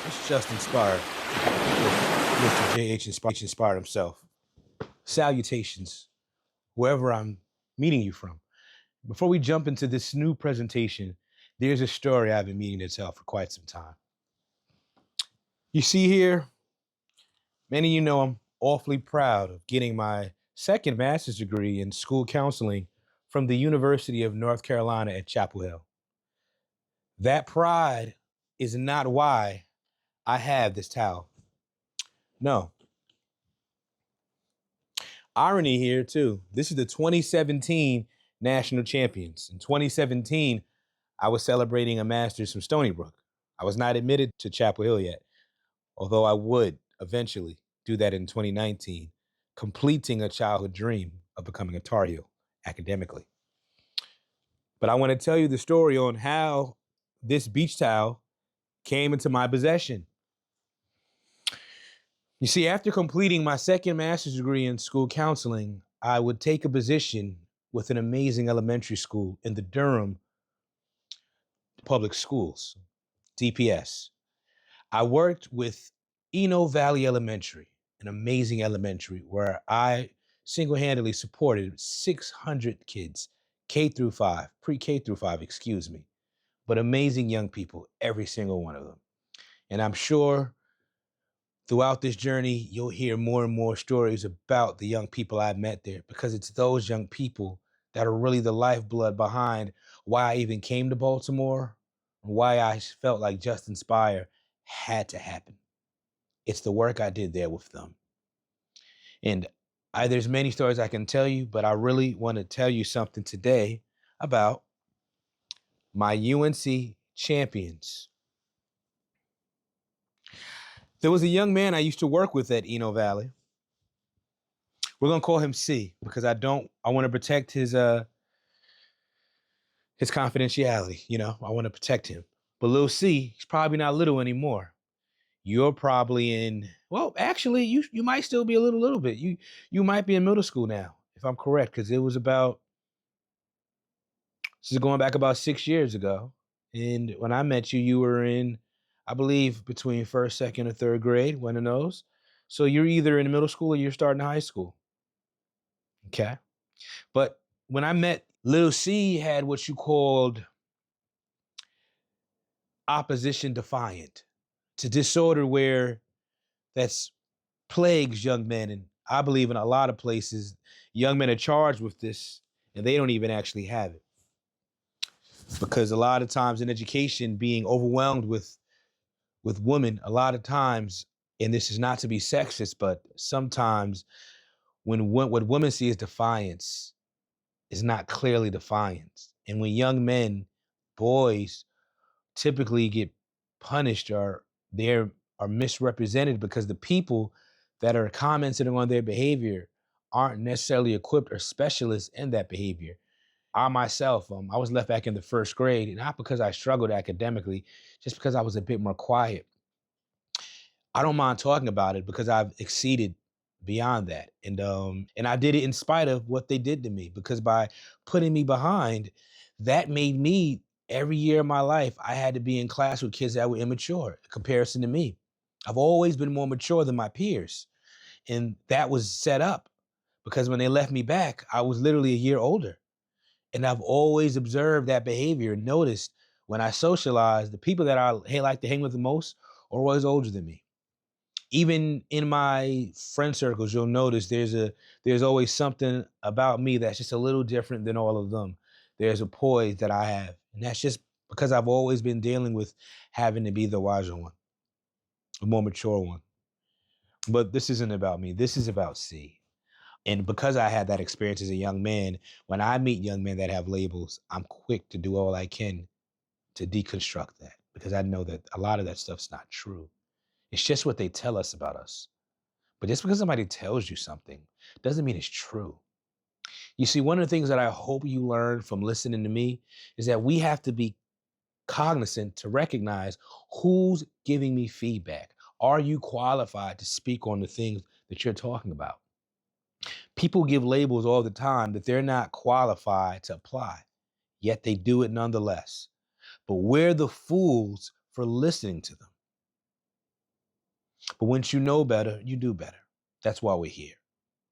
It's just inspired. Mr. J.H. inspired himself. Salutations, wherever I'm meeting you from. Before we jump into this new presentation, there's a story I've been meaning to tell for quite some time. You see here, many of you know I'm awfully proud of getting my second master's degree in school counseling from the University of North Carolina at Chapel Hill. That pride is not why I have this towel. No. Irony here too. This is the 2017 national champions. In 2017, I was celebrating a master's from Stony Brook. I was not admitted to Chapel Hill yet, although I would eventually do that in 2019, completing a childhood dream of becoming a Tar Heel academically. But I want to tell you the story on how this beach towel came into my possession. You see, after completing my second master's degree in school counseling, I would take a position with an amazing elementary school in the Durham Public Schools, DPS. I worked with Eno Valley Elementary, an amazing elementary where I single-handedly supported 600 kids, K through 5, pre-K through 5, excuse me, but amazing young people, every single one of them. And I'm sure throughout this journey, you'll hear more and more stories about the young people I've met there, because it's those young people that are really the lifeblood behind why I even came to Baltimore, and why I felt like Just Inspire had to happen. It's the work I did there with them. And there's many stories I can tell you, but I really want to tell you something today about my UNC champions. There was a young man I used to work with at Eno Valley. We're gonna call him C because I want to protect his confidentiality. I want to protect him. But little C, he's probably not little anymore. You're probably actually, you might still be a little bit. You might be in middle school now, if I'm correct, because this is going back about 6 years ago. And when I met you, you were in, I believe, between first, second, or third grade, one of those. So you're either in middle school or you're starting high school. Okay. But when I met Lil C, had what you called opposition defiant. It's a disorder where that's plagues young men. And I believe in a lot of places, young men are charged with this and they don't even actually have it. Because a lot of times in education, being overwhelmed with women, a lot of times, and this is not to be sexist, but sometimes what women see as defiance is not clearly defiance. And when young men, boys, typically get punished or they are misrepresented because the people that are commenting on their behavior aren't necessarily equipped or specialists in that behavior. I myself, I was left back in the first grade, not because I struggled academically, just because I was a bit more quiet. I don't mind talking about it because I've exceeded beyond that. And I did it in spite of what they did to me, because by putting me behind, that made me, every year of my life, I had to be in class with kids that were immature in comparison to me. I've always been more mature than my peers. And that was set up because when they left me back, I was literally a year older. And I've always observed that behavior and noticed when I socialize, the people that I like to hang with the most are always older than me. Even in my friend circles, you'll notice there's always something about me that's just a little different than all of them. There's a poise that I have. And that's just because I've always been dealing with having to be the wiser one, a more mature one. But this isn't about me. This is about C. And because I had that experience as a young man, when I meet young men that have labels, I'm quick to do all I can to deconstruct that, because I know that a lot of that stuff's not true. It's just what they tell us about us. But just because somebody tells you something doesn't mean it's true. You see, one of the things that I hope you learn from listening to me is that we have to be cognizant to recognize who's giving me feedback. Are you qualified to speak on the things that you're talking about? People give labels all the time that they're not qualified to apply, yet they do it nonetheless. But we're the fools for listening to them. But once you know better, you do better. That's why we're here.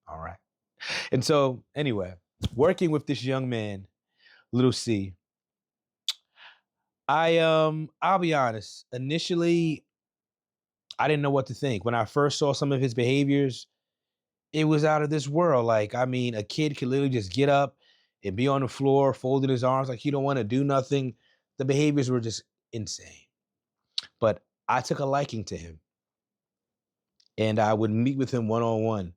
All right. And so, anyway, working with this young man, little C, I'll be honest, initially I didn't know what to think. When I first saw some of his behaviors, it was out of this world. Like, I mean, a kid could literally just get up and be on the floor, folding his arms like he don't want to do nothing. The behaviors were just insane. But I took a liking to him, and I would meet with him one on one.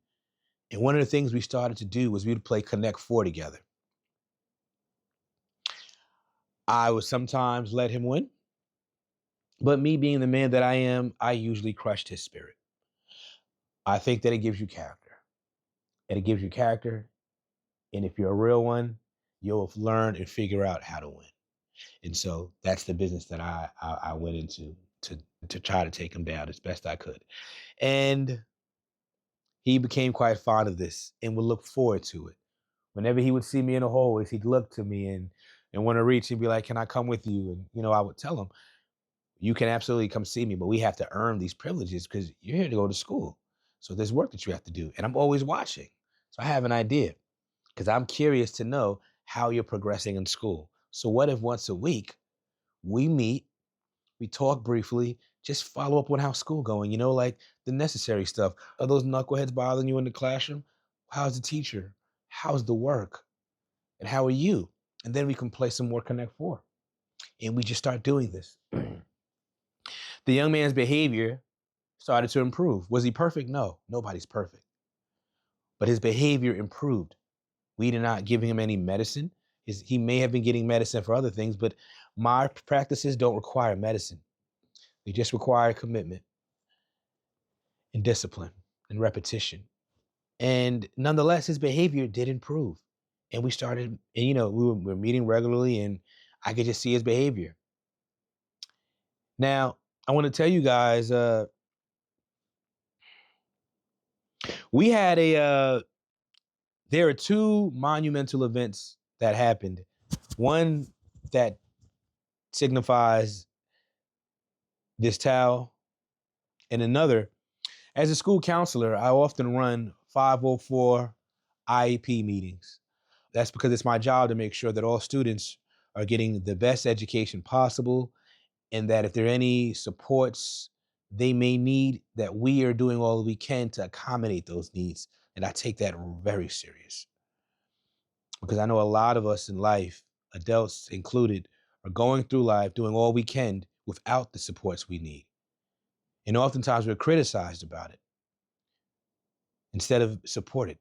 And one of the things we started to do was we would play Connect Four together. I would sometimes let him win, but me being the man that I am, I usually crushed his spirit. I think that it gives you character. And it gives you character. And if you're a real one, you'll learn and figure out how to win. And so that's the business that I went into to try to take him down as best I could. And he became quite fond of this and would look forward to it. Whenever he would see me in the hallways, he'd look to me and want to reach and be like, "Can I come with you?" And I would tell him, "You can absolutely come see me, but we have to earn these privileges because you're here to go to school. So there's work that you have to do." And I'm always watching. So I have an idea because I'm curious to know how you're progressing in school. So what if once a week we meet, we talk briefly, just follow up on how school going, like the necessary stuff. Are those knuckleheads bothering you in the classroom? How's the teacher? How's the work? And how are you? And then we can play some more Connect Four. And we just start doing this. The young man's behavior started to improve. Was he perfect? No, nobody's perfect. But his behavior improved. We did not give him any medicine. He may have been getting medicine for other things, but my practices don't require medicine. They just require commitment and discipline and repetition. And nonetheless, his behavior did improve. And we started, and we were meeting regularly, and I could just see his behavior. Now, I want to tell you guys, we had there are two monumental events that happened. One that signifies this towel, and another, as a school counselor, I often run 504 IEP meetings. That's because it's my job to make sure that all students are getting the best education possible, and that if there are any supports they may need, that we are doing all we can to accommodate those needs. And I take that very serious because I know a lot of us in life, adults included, are going through life doing all we can without the supports we need. And oftentimes we're criticized about it instead of supported.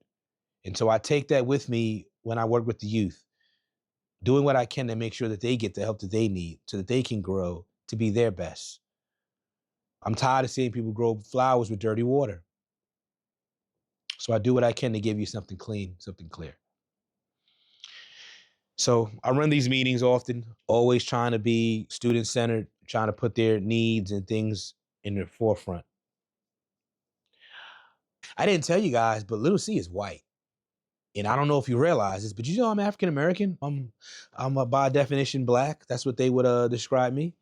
And so I take that with me when I work with the youth, doing what I can to make sure that they get the help that they need so that they can grow to be their best. I'm tired of seeing people grow flowers with dirty water. So I do what I can to give you something clean, something clear. So I run these meetings often, always trying to be student-centered, trying to put their needs and things in the forefront. I didn't tell you guys, but Little C is white. And I don't know if you realize this, but I'm African American. I'm by definition Black. That's what they would describe me.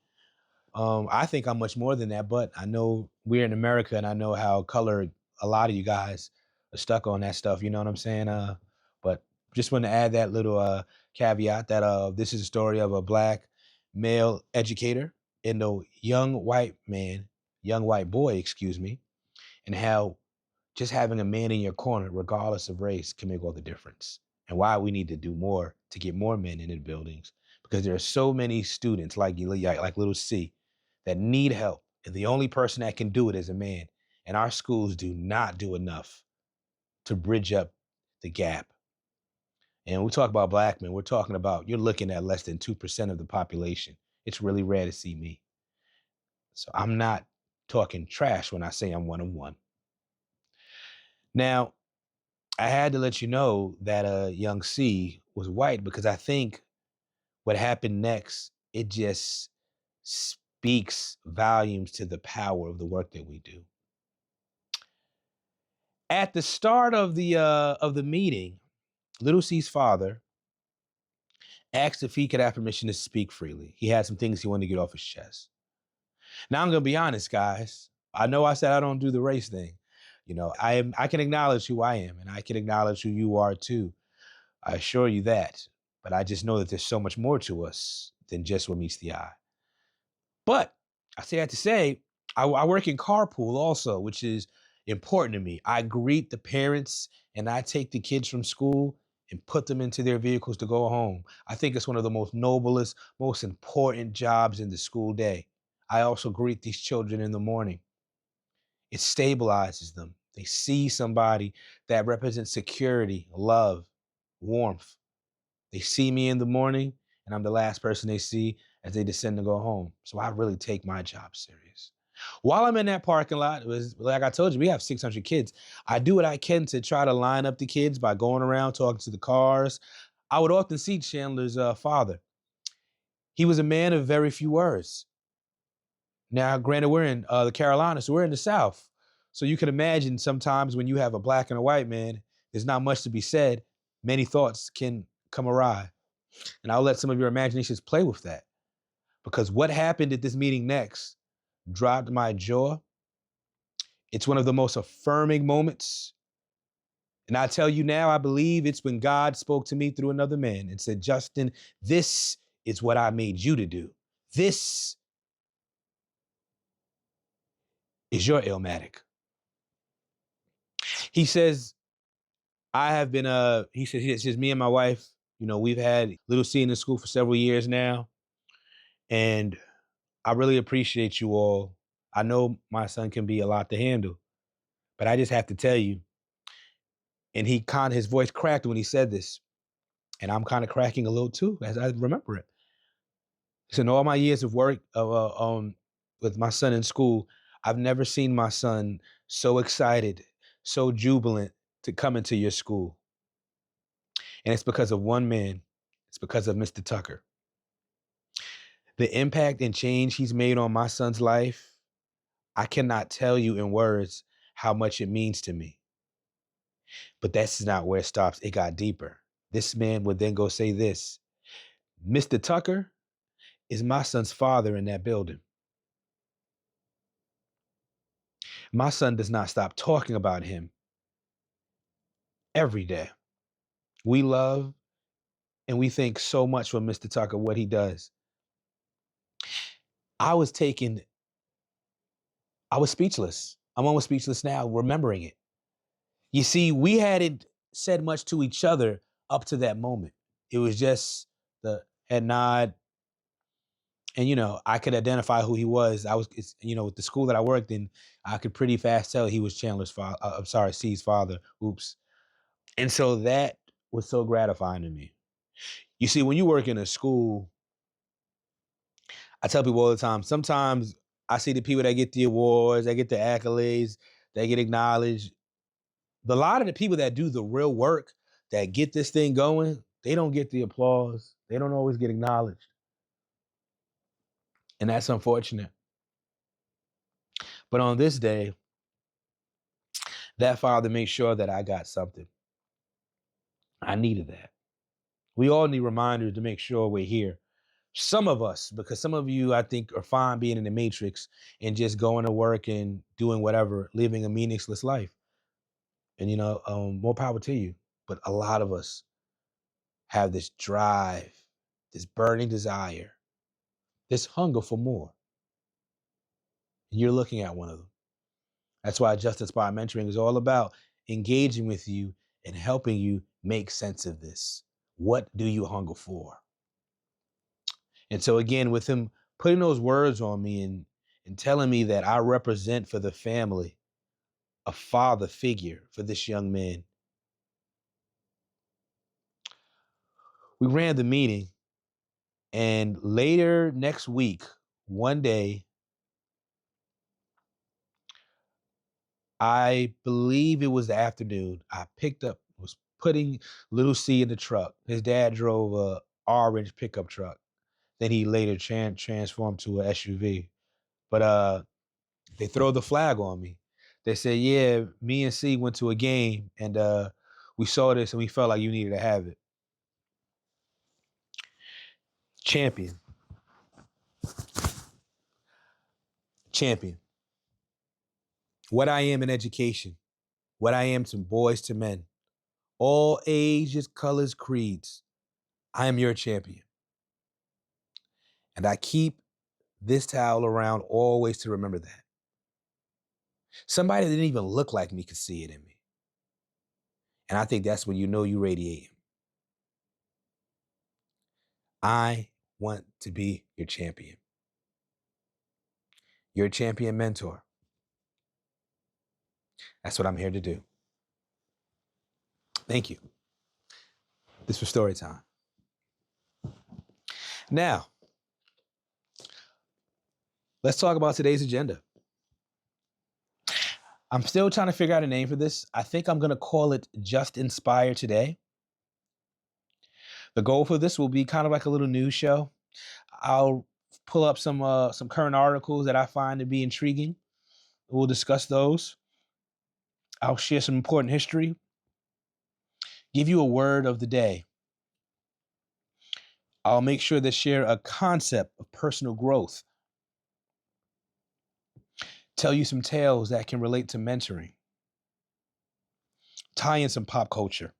I think I'm much more than that, but I know we're in America, and I know how color a lot of you guys are stuck on that stuff. You know what I'm saying? But just want to add that little caveat that this is a story of a Black male educator and a young white boy, excuse me, and how just having a man in your corner, regardless of race, can make all the difference. And why we need to do more to get more men in the buildings, because there are so many students like little C that need help. And the only person that can do it is a man. And our schools do not do enough to bridge up the gap. And we talk about Black men, we're talking about, you're looking at less than 2% of the population. It's really rare to see me. So I'm not talking trash when I say I'm one of one. Now, I had to let you know that young C was white because I think what happened next, it just speaks volumes to the power of the work that we do. At the start of the meeting, Little C's father asked if he could have permission to speak freely. He had some things he wanted to get off his chest. Now I'm gonna be honest, guys. I know I said I don't do the race thing. I can acknowledge who I am, and I can acknowledge who you are too. I assure you that. But I just know that there's so much more to us than just what meets the eye. But I say that to say, I work in carpool also, which is important to me. I greet the parents and I take the kids from school and put them into their vehicles to go home. I think it's one of the most noblest, most important jobs in the school day. I also greet these children in the morning. It stabilizes them. They see somebody that represents security, love, warmth. They see me in the morning, and I'm the last person they see as they descend to go home. So I really take my job serious. While I'm in that parking lot, it was like I told you, we have 600 kids. I do what I can to try to line up the kids by going around talking to the cars. I would often see Chandler's father. He was a man of very few words. Now, granted, we're in the Carolinas, so we're in the South. So you can imagine sometimes when you have a black and a white man, there's not much to be said. Many thoughts can come awry. And I'll let some of your imaginations play with that. Because what happened at this meeting next dropped my jaw. It's one of the most affirming moments. And I tell you now, I believe it's when God spoke to me through another man and said, Justin, this is what I made you to do. This is your Illmatic. He says, he says, it's just me and my wife, we've had Little C in the school for several years now. And I really appreciate you all. I know my son can be a lot to handle, but I just have to tell you, and his voice cracked when he said this, and I'm kind of cracking a little too as I remember it. So in all my years of work with my son in school, I've never seen my son so excited, so jubilant to come into your school. And it's because of one man. It's because of Mr. Tucker. The impact and change he's made on my son's life, I cannot tell you in words how much it means to me. But that's not where it stops. It got deeper. This man would then go say this: Mr. Tucker is my son's father in that building. My son does not stop talking about him every day. We love and we thank so much for Mr. Tucker, what he does. I was speechless. I'm almost speechless now, remembering it. You see, we hadn't said much to each other up to that moment. It was just the head nod. And, I could identify who he was. With the school that I worked in, I could pretty fast tell he was Chandler's father. C's father. Oops. And so that was so gratifying to me. You see, when you work in a school, I tell people all the time, sometimes I see the people that get the awards, that get the accolades, that get acknowledged. A lot of the people that do the real work, that get this thing going, they don't get the applause. They don't always get acknowledged. And that's unfortunate. But on this day, that father made sure that I got something. I needed that. We all need reminders to make sure we're here. Some of us, because some of you, I think, are fine being in the matrix and just going to work and doing whatever, living a meaningless life. And, more power to you. But a lot of us have this drive, this burning desire, this hunger for more. And you're looking at one of them. That's why Just Inspired Mentoring is all about engaging with you and helping you make sense of this. What do you hunger for? And so again, with him putting those words on me and telling me that I represent for the family a father figure for this young man, we ran the meeting. And later next week, one day, I believe it was the afternoon, was putting Little C in the truck. His dad drove a orange pickup truck. Then he later transformed to a SUV. But they throw the flag on me. They said, yeah, me and C went to a game and we saw this and we felt like you needed to have it. Champion. Champion. What I am in education, what I am to boys to men, all ages, colors, creeds. I am your champion. And I keep this towel around always to remember that. Somebody that didn't even look like me could see it in me. And I think that's when you know you radiate. I want to be your champion. Your champion mentor. That's what I'm here to do. Thank you. This was story time. Now, let's talk about today's agenda. I'm still trying to figure out a name for this. I think I'm going to call it Just Inspire Today. The goal for this will be kind of like a little news show. I'll pull up some current articles that I find to be intriguing. We'll discuss those. I'll share some important history. Give you a word of the day. I'll make sure to share a concept of personal growth. Tell you some tales that can relate to mentoring. Tie in some pop culture.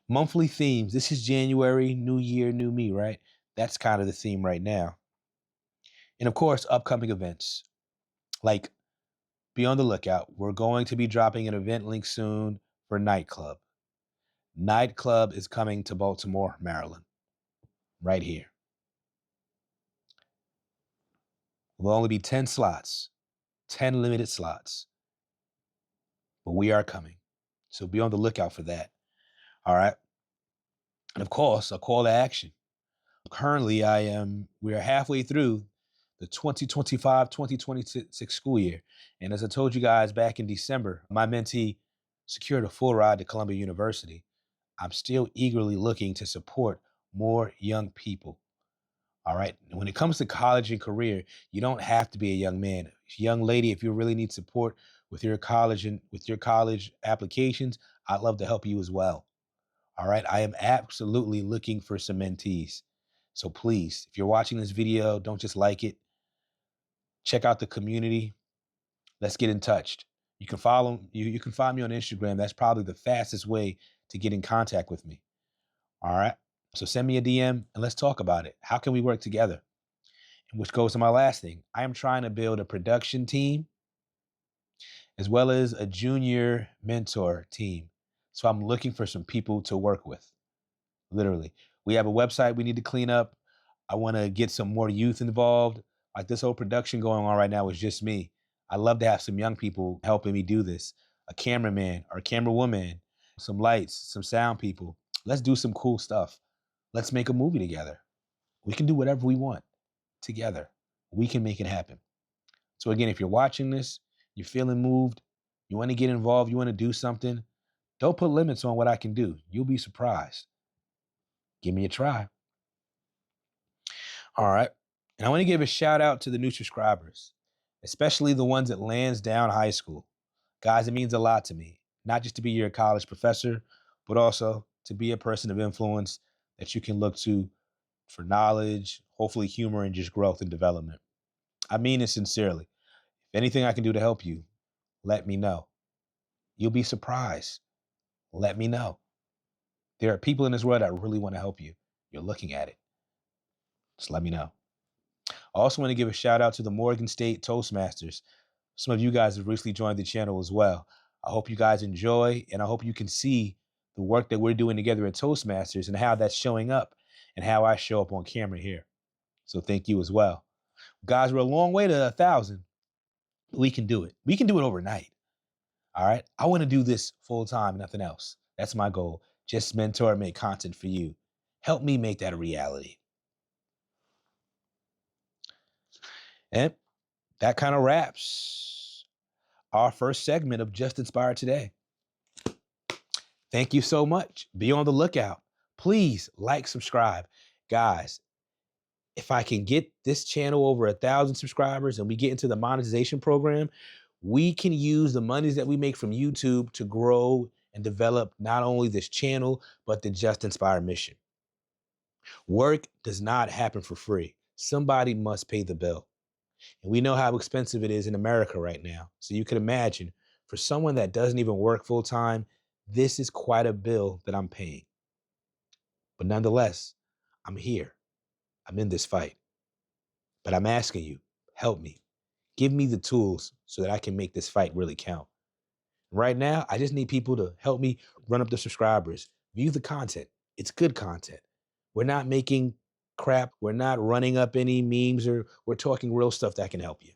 Monthly themes. This is January, new year, new me, right? That's kind of the theme right now. And of course, upcoming events. Like, be on the lookout. We're going to be dropping an event link soon for Nightclub. Nightclub is coming to Baltimore, Maryland, right here. Will only be 10 slots, 10 limited slots. But we are coming. So be on the lookout for that. All right. And of course, a call to action. Currently, we are halfway through the 2025-2026 school year. And as I told you guys back in December, my mentee secured a full ride to Columbia University. I'm still eagerly looking to support more young people. All right. And when it comes to college and career, you don't have to be a young man. Young lady, if you really need support with your college and with your college applications, I'd love to help you as well. All right. I am absolutely looking for some mentees. So please, if you're watching this video, don't just like it. Check out the community. Let's get in touch. You can you can find me on Instagram. That's probably the fastest way to get in contact with me. All right. So send me a DM and let's talk about it. How can we work together? And which goes to my last thing. I am trying to build a production team as well as a junior mentor team. So I'm looking for some people to work with. Literally. We have a website we need to clean up. I want to get some more youth involved. Like this whole production going on right now is just me. I love to have some young people helping me do this. A cameraman or a camera woman, some lights, some sound people. Let's do some cool stuff. Let's make a movie together. We can do whatever we want together. We can make it happen. So again, if you're watching this, you're feeling moved, you want to get involved, you want to do something, don't put limits on what I can do. You'll be surprised. Give me a try. All right. And I want to give a shout out to the new subscribers, especially the ones at Lansdowne High School. Guys, it means a lot to me, not just to be your college professor, but also to be a person of influence that you can look to for knowledge, hopefully humor, and just growth and development. I mean it sincerely. If anything I can do to help you, let me know. You'll be surprised. Let me know. There are people in this world that really want to help you. You're looking at it. Just let me know. I also want to give a shout out to the Morgan State Toastmasters. Some of you guys have recently joined the channel as well. I hope you guys enjoy, and I hope you can see the work that we're doing together at Toastmasters and how that's showing up and how I show up on camera here. So thank you as well. Guys, we're a long way to 1,000. We can do it. We can do it overnight. All right. I want to do this full time, nothing else. That's my goal. Just mentor and make content for you. Help me make that a reality. And that kind of wraps our first segment of Just Inspire Today. Thank you so much. Be on the lookout. Please like, subscribe. Guys, if I can get this channel over 1,000 subscribers and we get into the monetization program, We can use the monies that we make from YouTube to grow and develop not only this channel, but the Just Inspire mission. Work does not happen for free. Somebody must pay the bill. And we know how expensive it is in America right now. So you can imagine for someone that doesn't even work full time, this is quite a bill that I'm paying. But nonetheless, I'm here. I'm in this fight. But I'm asking you, help me. Give me the tools so that I can make this fight really count. Right now, I just need people to help me run up the subscribers, view the content. It's good content. We're not making crap. We're not running up any memes, or we're talking real stuff that can help you.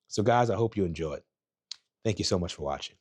So guys, I hope you enjoyed. Thank you so much for watching.